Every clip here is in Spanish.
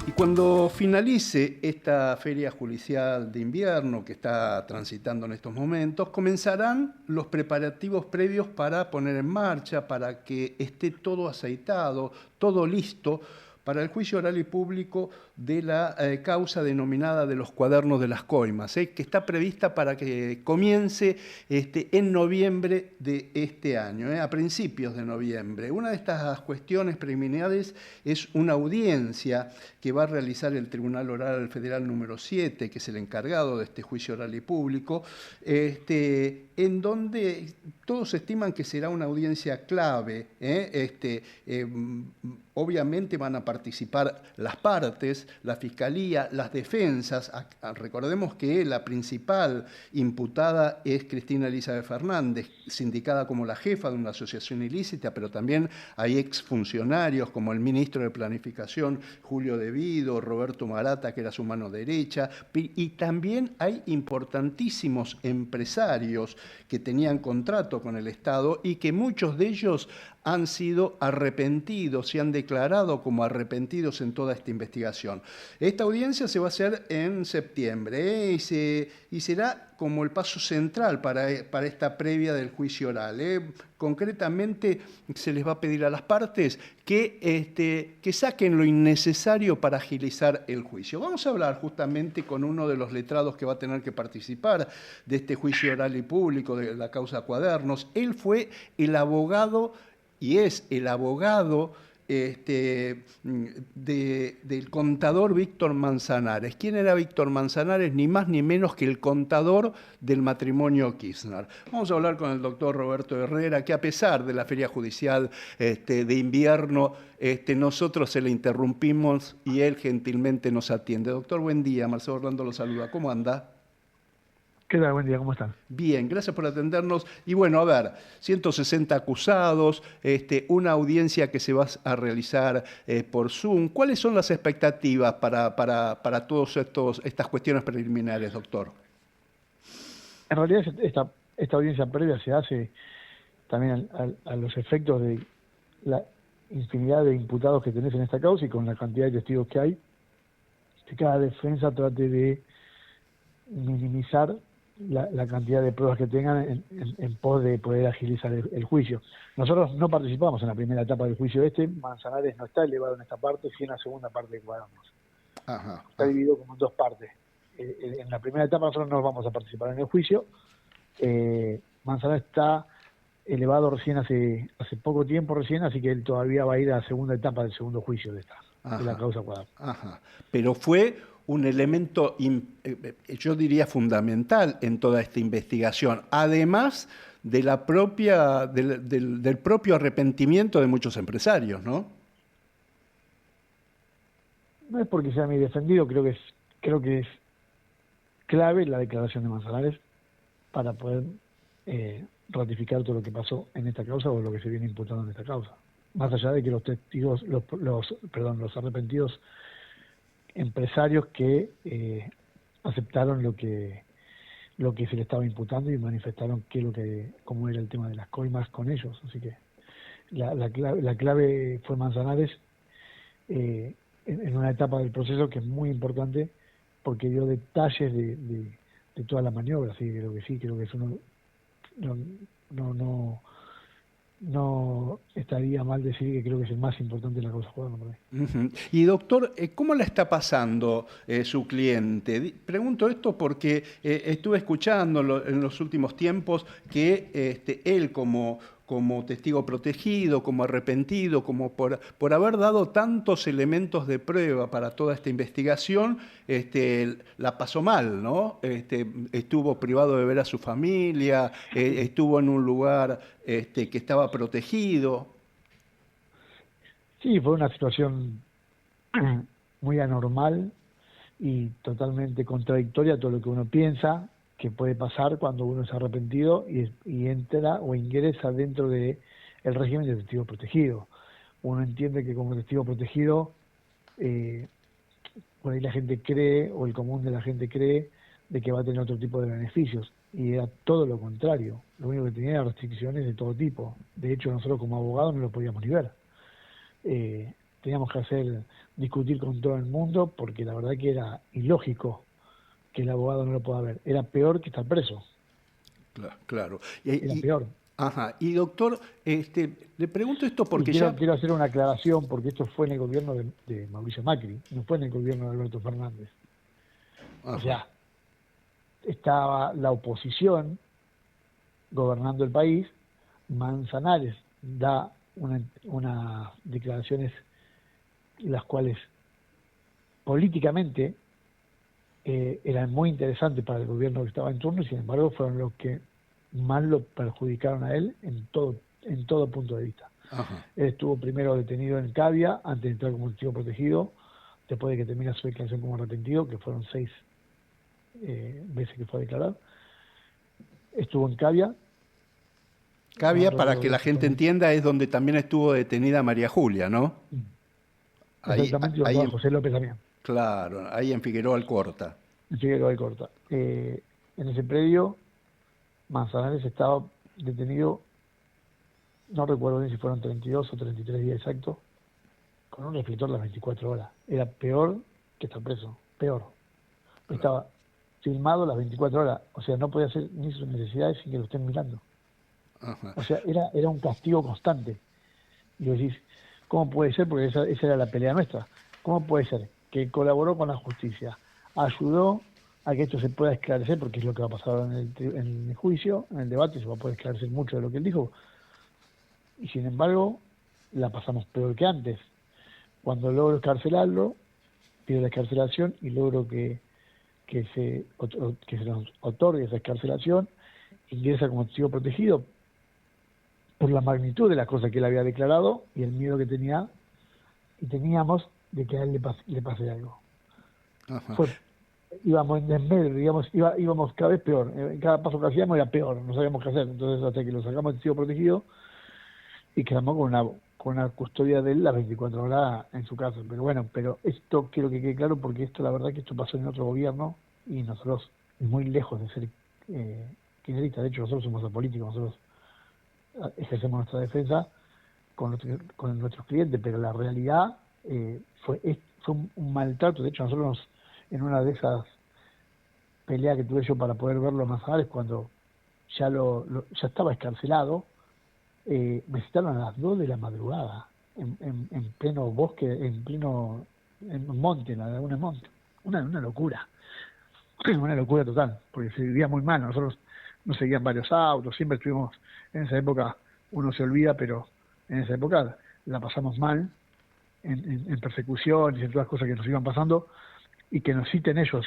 Y cuando finalice esta feria judicial de invierno que está transitando en estos momentos, comenzarán los preparativos previos para poner en marcha, para que esté todo aceitado, todo listo para el juicio oral y público de la causa denominada de los cuadernos de las coimas, que está prevista para que comience en noviembre de este año, a principios de noviembre. Una de estas cuestiones preliminares es una audiencia que va a realizar el Tribunal Oral Federal número 7, que es el encargado de este juicio oral y público, en donde todos estiman que será una audiencia clave. Obviamente van a participar las partes, la Fiscalía, las defensas. Recordemos que la principal imputada es Cristina Elizabeth Fernández, sindicada como la jefa de una asociación ilícita, pero también hay exfuncionarios como el ministro de Planificación, Julio De Vido, Roberto Marata, que era su mano derecha, y también hay importantísimos empresarios que tenían contrato con el Estado y que muchos de ellos han sido arrepentidos, se han declarado como arrepentidos en toda esta investigación. Esta audiencia se va a hacer en septiembre y será como el paso central para esta previa del juicio oral. Concretamente, se les va a pedir a las partes que saquen lo innecesario para agilizar el juicio. Vamos a hablar justamente con uno de los letrados que va a tener que participar de este juicio oral y público de la causa Cuadernos. Él fue el abogado y es el abogado del contador Víctor Manzanares. ¿Quién era Víctor Manzanares? Ni más ni menos que el contador del matrimonio Kirchner. Vamos a hablar con el doctor Roberto Herrera, que a pesar de la feria judicial de invierno, nosotros se le interrumpimos y él gentilmente nos atiende. Doctor, buen día. Marcelo Orlando lo saluda. ¿Cómo anda? ¿Qué tal? Buen día, ¿cómo están? Bien, gracias por atendernos. Y bueno, a ver, 160 acusados, una audiencia que se va a realizar por Zoom. ¿Cuáles son las expectativas para todas estas cuestiones preliminares, doctor? En realidad esta audiencia previa se hace también a los efectos de la infinidad de imputados que tenés en esta causa y con la cantidad de testigos que hay, que cada defensa trate de minimizar la cantidad de pruebas que tengan en pos de poder agilizar el juicio. Nosotros no participamos en la primera etapa del juicio Manzanares no está elevado en esta parte, sino en la segunda parte de Cuadernos. Está dividido como en dos partes. En la primera etapa nosotros no vamos a participar en el juicio. Manzanares está elevado recién hace poco tiempo recién, así que él todavía va a ir a la segunda etapa del segundo juicio de la causa Cuadernos. Pero fue un elemento, yo diría, fundamental en toda esta investigación, además de del propio arrepentimiento de muchos empresarios, ¿no? No es porque sea mi defendido, creo que es clave la declaración de Manzanares para poder ratificar todo lo que pasó en esta causa o lo que se viene imputando en esta causa. Más allá de que los testigos, los arrepentidos empresarios que aceptaron lo que se le estaba imputando y manifestaron cómo era el tema de las coimas con ellos. Así que la clave fue Manzanares en una etapa del proceso que es muy importante porque dio detalles de toda la maniobra. Así que creo que eso no estaría mal decir que creo que es el más importante en la causa Cuadernos por ahí. Y doctor, ¿cómo la está pasando su cliente? Pregunto esto porque estuve escuchando en los últimos tiempos que él como testigo protegido, como arrepentido, como por haber dado tantos elementos de prueba para toda esta investigación, la pasó mal, ¿no? Estuvo privado de ver a su familia, estuvo en un lugar que estaba protegido. Sí, fue una situación muy anormal y totalmente contradictoria a todo lo que uno piensa que puede pasar cuando uno es arrepentido y entra o ingresa dentro del régimen de testigo protegido. Uno entiende que como testigo protegido, por ahí la gente cree, o el común de la gente cree, de que va a tener otro tipo de beneficios. Y era todo lo contrario. Lo único que tenía era restricciones de todo tipo. De hecho, nosotros como abogados no lo podíamos ni ver. teníamos que discutir con todo el mundo, porque la verdad que era ilógico que el abogado no lo pueda ver. Era peor que estar preso. Claro. Era peor. Ajá. Y doctor, le pregunto esto porque quiero hacer una aclaración, porque esto fue en el gobierno de Mauricio Macri, no fue en el gobierno de Alberto Fernández. Ajá. O sea, estaba la oposición gobernando el país, Manzanares da unas declaraciones las cuales políticamente eran muy interesantes para el gobierno que estaba en turno, y sin embargo fueron los que más lo perjudicaron a él en todo punto de vista. Ajá. Él estuvo primero detenido en Cavia antes de entrar como testigo protegido, después de que termina su declaración como arrepentido, que fueron 6 veces que fue a declarar. Estuvo en Cavia. Cavia, para que la gente entienda, es donde también estuvo detenida María Julia, ¿no? Exactamente, ahí en José López también. Claro, ahí en Figueroa Alcorta. En Figueroa Alcorta. En ese predio, Manzanares estaba detenido, no recuerdo bien si fueron 32 o 33 días exactos, con un reflector las 24 horas. Era peor que estar preso, peor. Claro. Estaba filmado las 24 horas, o sea, no podía hacer ni sus necesidades sin que lo estén mirando. Ajá. O sea, era un castigo constante. Y vos decís, ¿cómo puede ser? Porque esa era la pelea nuestra. ¿Cómo puede ser que colaboró con la justicia, ayudó a que esto se pueda esclarecer, porque es lo que va a pasar en el juicio, en el debate, se va a poder esclarecer mucho de lo que él dijo, y sin embargo la pasamos peor que antes? Cuando logro escarcelarlo, pido la escarcelación y logro que se nos otorgue esa escarcelación, ingresa como testigo protegido por la magnitud de las cosas que él había declarado y el miedo que teníamos de que a él le pase algo. Ajá. Íbamos en desmedro, digamos, íbamos cada vez peor. En cada paso que hacíamos era peor, no sabíamos qué hacer. Entonces, hasta que lo sacamos de testigo protegido y quedamos con una custodia de él las 24 horas en su casa. Pero bueno, esto quiero que quede claro, porque esto, la verdad que esto pasó en otro gobierno y nosotros, muy lejos de ser kirchneristas, de hecho nosotros somos apolíticos, nosotros ejercemos nuestra defensa con nuestros clientes, pero la realidad fue un maltrato. De hecho, nosotros en una de esas peleas que tuve yo para poder verlo a Manzanares, cuando ya estaba escarcelado, me citaron a las 2 de la madrugada, en pleno bosque, en un monte, en la laguna de Monte. Una locura. Una locura total, porque se vivía muy mal. Nosotros nos seguían varios autos, siempre estuvimos, en esa época, uno se olvida, pero en esa época la pasamos mal, en persecuciones y en todas las cosas que nos iban pasando, y que nos citen ellos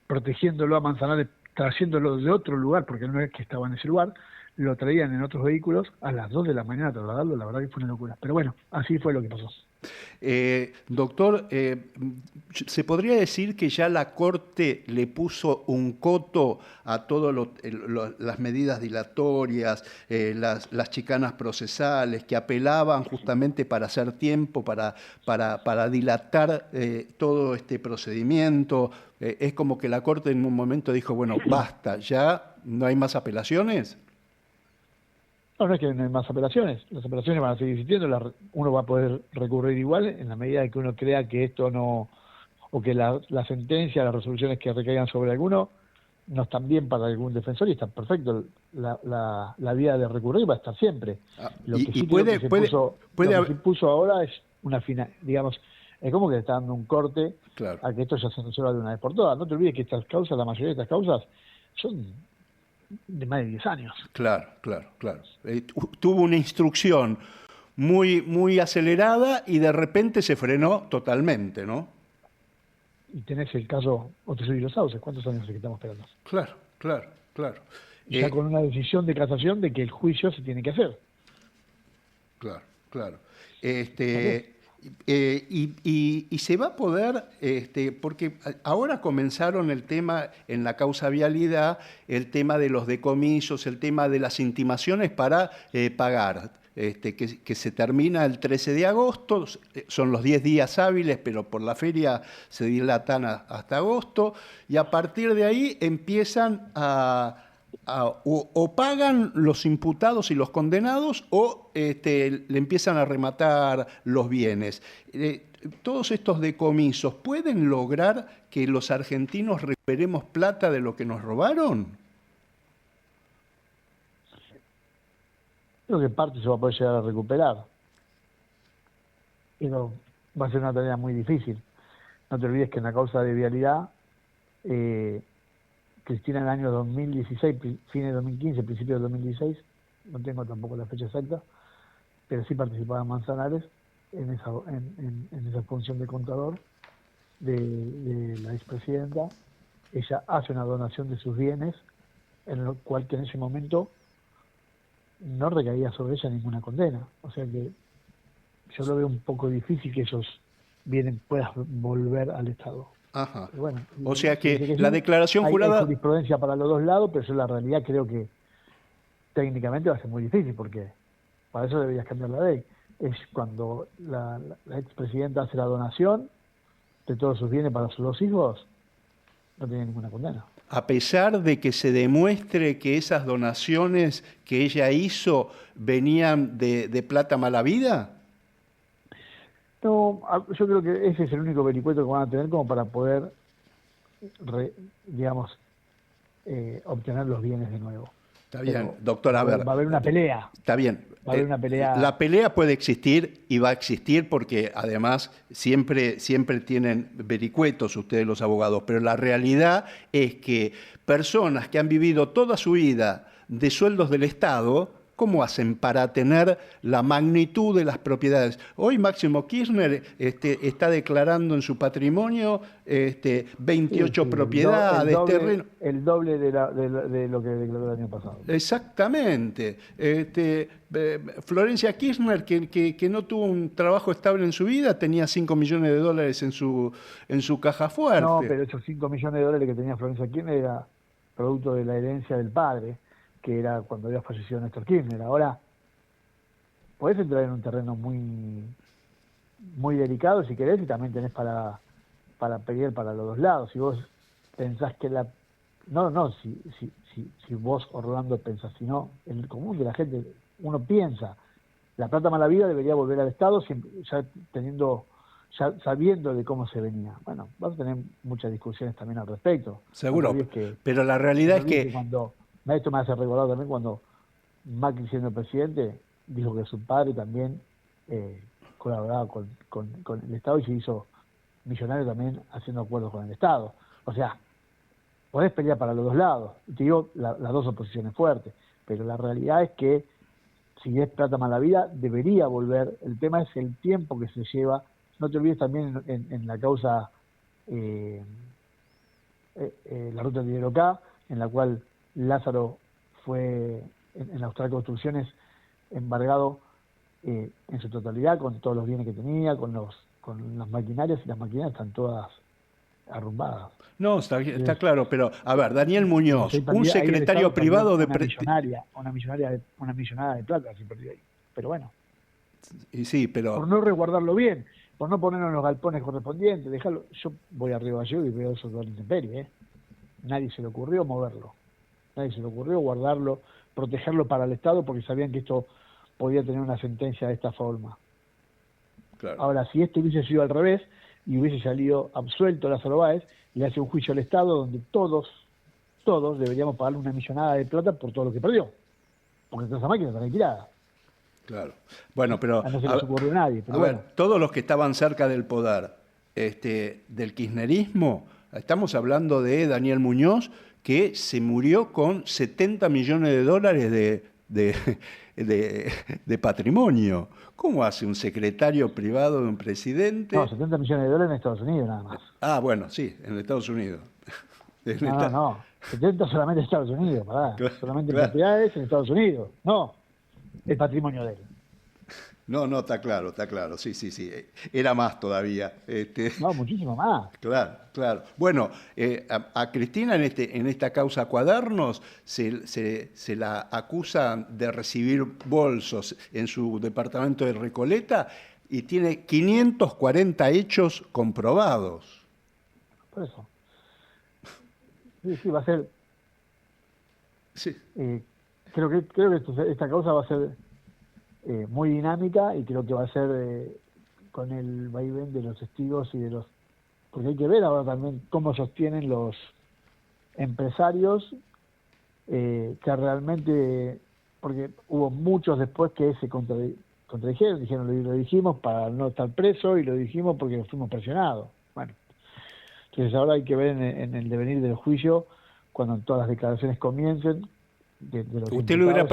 protegiéndolo a Manzanares, trayéndolo de otro lugar, porque no es que estaba en ese lugar, lo traían en otros vehículos a las 2 de la mañana a trasladarlo. La verdad que fue una locura. Pero bueno, así fue lo que pasó. Doctor, ¿se podría decir que ya la Corte le puso un coto a todas las medidas dilatorias, las chicanas procesales, que apelaban justamente para hacer tiempo, para dilatar todo este procedimiento? Es como que la Corte en un momento dijo, bueno, basta, ya no hay más apelaciones. No es que no hay más apelaciones. Las apelaciones van a seguir existiendo. Uno va a poder recurrir igual en la medida en que uno crea que esto no, o que la sentencia, las resoluciones que recaigan sobre alguno no están bien para algún defensor, y está perfecto. La vía de recurrir va a estar siempre. Lo que sí se puso ahora es una final, digamos, es como que le está dando un corte, claro, a que esto ya se resuelva de una vez por todas. No te olvides que estas causas, la mayoría de estas causas, son de más de 10 años. Claro. Tuvo una instrucción muy acelerada y de repente se frenó totalmente, ¿no? Y tenés el caso Otesuri y los Sauces. ¿Cuántos años es que estamos esperando? Claro. Ya con una decisión de casación de que el juicio se tiene que hacer. Claro. Y se va a poder, porque ahora comenzaron el tema en la causa vialidad, el tema de los decomisos, el tema de las intimaciones para pagar, que se termina el 13 de agosto, son los 10 días hábiles, pero por la feria se dilatan hasta agosto, y a partir de ahí empiezan o pagan los imputados y los condenados o le empiezan a rematar los bienes. todos estos decomisos pueden lograr que los argentinos recuperemos plata de lo que nos robaron. Creo que parte se va a poder llegar a recuperar. Pero va a ser una tarea muy difícil. No te olvides que en la causa de vialidad, Cristina en el año 2016, fines de 2015, principio de 2016, no tengo tampoco la fecha exacta, pero sí participaba en Manzanares en esa función de contador de la expresidenta. Ella hace una donación de sus bienes, en lo cual que en ese momento no recaía sobre ella ninguna condena. O sea que yo lo veo un poco difícil que esos bienes puedan volver al Estado. Ajá. Bueno, O sea que sí, la declaración hay jurada... jurisprudencia para los dos lados, pero yo la realidad creo que técnicamente va a ser muy difícil, porque para eso deberías cambiar la ley. Es cuando la expresidenta hace la donación de todos sus bienes para sus dos hijos, no tiene ninguna condena. A pesar de que se demuestre que esas donaciones que ella hizo venían de plata mala vida. No, yo creo que ese es el único vericueto que van a tener como para poder, digamos, obtener los bienes de nuevo. Está bien, doctor, a ver. Va a haber una pelea. Está bien. Va a haber una pelea. La pelea puede existir y va a existir porque además siempre tienen vericuetos ustedes los abogados, pero la realidad es que personas que han vivido toda su vida de sueldos del Estado, ¿cómo hacen para tener la magnitud de las propiedades? Hoy Máximo Kirchner está declarando en su patrimonio 28 propiedades, terrenos. El doble de lo que declaró el año pasado. Exactamente. Florencia Kirchner, que no tuvo un trabajo estable en su vida, tenía 5 millones de dólares en su caja fuerte. No, pero esos 5 millones de dólares que tenía Florencia Kirchner era producto de la herencia del padre, que era cuando había fallecido Néstor Kirchner. Ahora, podés entrar en un terreno muy, muy delicado si querés, y también tenés para pelear para los dos lados. Si vos pensás que si vos, Orlando, pensás, sino el común de la gente, uno piensa, la plata mala vida debería volver al Estado, ya sabiendo de cómo se venía. Bueno, vas a tener muchas discusiones también al respecto. Seguro, pero la realidad es que... Esto me hace recordar también cuando Macri, siendo presidente, dijo que su padre también colaboraba con el Estado y se hizo millonario también haciendo acuerdos con el Estado. O sea, podés pelear para los dos lados. Y te digo las dos oposiciones fuertes, pero la realidad es que si es plata mala vida, debería volver. El tema es el tiempo que se lleva. No te olvides también en la causa la ruta de Hidrocá, en la cual Lázaro fue en Austral Construcciones embargado en su totalidad, con todos los bienes que tenía, con las maquinarias, y las maquinarias están todas arrumbadas. No, está claro, pero a ver, Daniel Muñoz, un secretario privado de... Una millonada de plata se perdió ahí. Pero bueno. Y sí, pero... Por no resguardarlo bien, por no ponerlo en los galpones correspondientes, dejarlo. Yo voy a Río Gallegos y veo eso todo la intemperie, Nadie se le ocurrió moverlo. Nadie se le ocurrió guardarlo, protegerlo para el Estado, porque sabían que esto podía tener una sentencia de esta forma. Claro. Ahora, si esto hubiese sido al revés y hubiese salido absuelto Lázaro Báez, le hace un juicio al Estado donde todos deberíamos pagarle una millonada de plata por todo lo que perdió, porque toda esa máquina está retirada. Claro. Bueno, pero... No se les ocurrió a nadie. Pero ver, todos los que estaban cerca del poder del kirchnerismo, estamos hablando de Daniel Muñoz, que se murió con 70 millones de dólares de patrimonio. ¿Cómo hace un secretario privado de un presidente? No, 70 millones de dólares en Estados Unidos nada más. Ah, bueno, sí, en Estados Unidos. No, 70 solamente en Estados Unidos, solamente claro. En propiedades en Estados Unidos. No, el patrimonio de él. No, está claro, sí. Era más todavía. No, muchísimo más. Claro. Bueno, a Cristina en esta causa Cuadernos se la acusan de recibir bolsos en su departamento de Recoleta y tiene 540 hechos comprobados. Por eso. Sí, va a ser... Sí. Creo que esta causa va a ser muy dinámica, y creo que va a ser con el vaivén de los testigos y de los... Porque hay que ver ahora también cómo sostienen los empresarios que realmente... Porque hubo muchos después que se contradijeron, dijeron, lo dijimos para no estar preso y lo dijimos porque fuimos presionados. Bueno, entonces ahora hay que ver en el devenir del juicio, cuando todas las declaraciones comiencen. ¿Usted le hubiera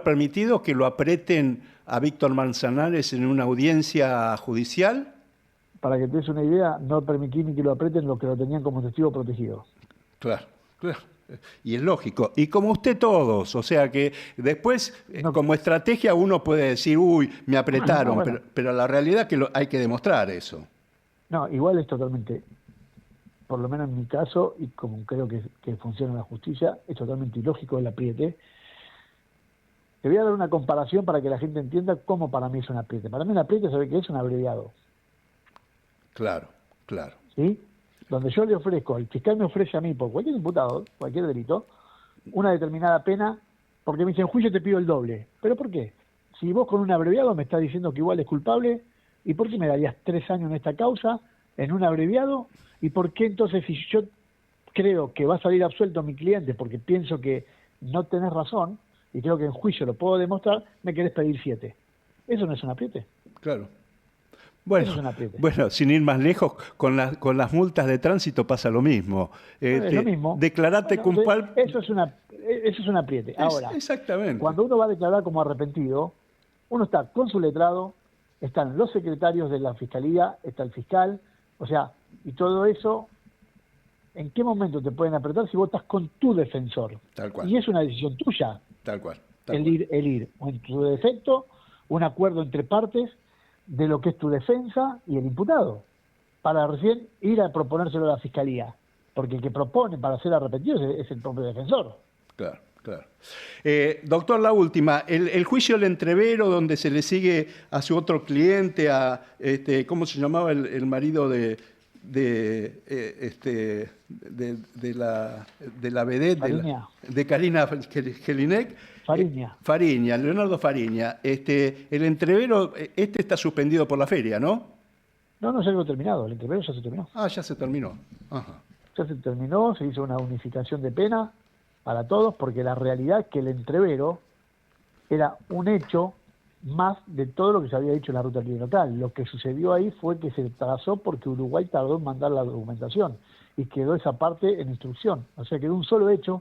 permitido que lo apreten a Víctor Manzanares en una audiencia judicial? Para que te des una idea, no permití ni que lo apreten los que lo tenían como testigo protegido. Claro, claro. Y es lógico. Y como usted todos, o sea que después, como estrategia, uno puede decir, uy, me apretaron, bueno. pero la realidad es que hay que demostrar eso. No, igual es totalmente, por lo menos en mi caso, y como creo que funciona la justicia, es totalmente ilógico el apriete. Te voy a dar una comparación para que la gente entienda cómo para mí es un apriete. Para mí un apriete, ¿sabe qué es? Un abreviado. Claro, claro. ¿Sí? Donde yo le ofrezco, el fiscal me ofrece a mí, por cualquier imputado, cualquier delito, una determinada pena, porque me dice, en juicio te pido el doble. ¿Pero por qué? Si vos con un abreviado me estás diciendo que igual es culpable, ¿y por qué me darías 3 años en esta causa, en un abreviado? ¿Y por qué entonces, si yo creo que va a salir absuelto mi cliente porque pienso que no tenés razón, y creo que en juicio lo puedo demostrar, me querés pedir 7? ¿Eso no es un apriete? Claro. Bueno, sin ir más lejos, con las multas de tránsito pasa lo mismo. Es lo mismo. Declarate culpable. Eso es un apriete. Ahora, exactamente. Cuando uno va a declarar como arrepentido, uno está con su letrado, están los secretarios de la fiscalía, está el fiscal, o sea, y todo eso, ¿en qué momento te pueden apretar si vos estás con tu defensor? Tal cual. Y es una decisión tuya. Tal cual. El ir, o en tu defecto, un acuerdo entre partes de lo que es tu defensa y el imputado, para recién ir a proponérselo a la fiscalía, porque el que propone para ser arrepentido es el propio defensor. Claro, claro. Doctor, la última, el juicio del entrevero donde se le sigue a su otro cliente, ¿cómo se llamaba el marido de la vedette, de Karina Jelinek? Fariña. Leonardo Fariña. El entrevero, está suspendido por la feria, ¿no? No, ya lo terminado. El entrevero ya se terminó. Ah, ya se terminó. Ajá. Ya se terminó, se hizo una unificación de pena para todos, porque la realidad es que el entrevero era un hecho más de todo lo que se había dicho en la ruta local. Lo que sucedió ahí fue que se trazó porque Uruguay tardó en mandar la documentación y quedó esa parte en instrucción. O sea, quedó un solo hecho,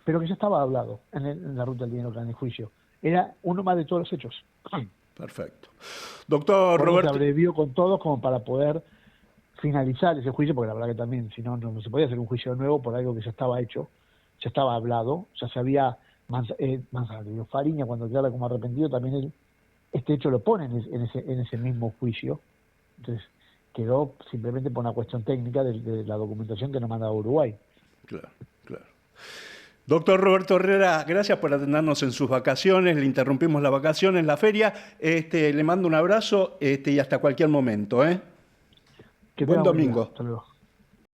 pero que ya estaba hablado en la ruta del dinero en el juicio. Era uno más de todos los hechos. Perfecto. Doctor Roberto. Se abrevió con todos como para poder finalizar ese juicio, porque la verdad que también, si no, no se podía hacer un juicio nuevo por algo que ya estaba hecho, ya estaba hablado, ya se había... Fariña, cuando declara como arrepentido, también este hecho lo pone en ese mismo juicio. Entonces, quedó simplemente por una cuestión técnica de la documentación que nos mandaba Uruguay. Claro, claro. Doctor Roberto Herrera, gracias por atendernos en sus vacaciones. Le interrumpimos las vacaciones, la feria. Le mando un abrazo y hasta cualquier momento. Buen domingo. Hasta luego.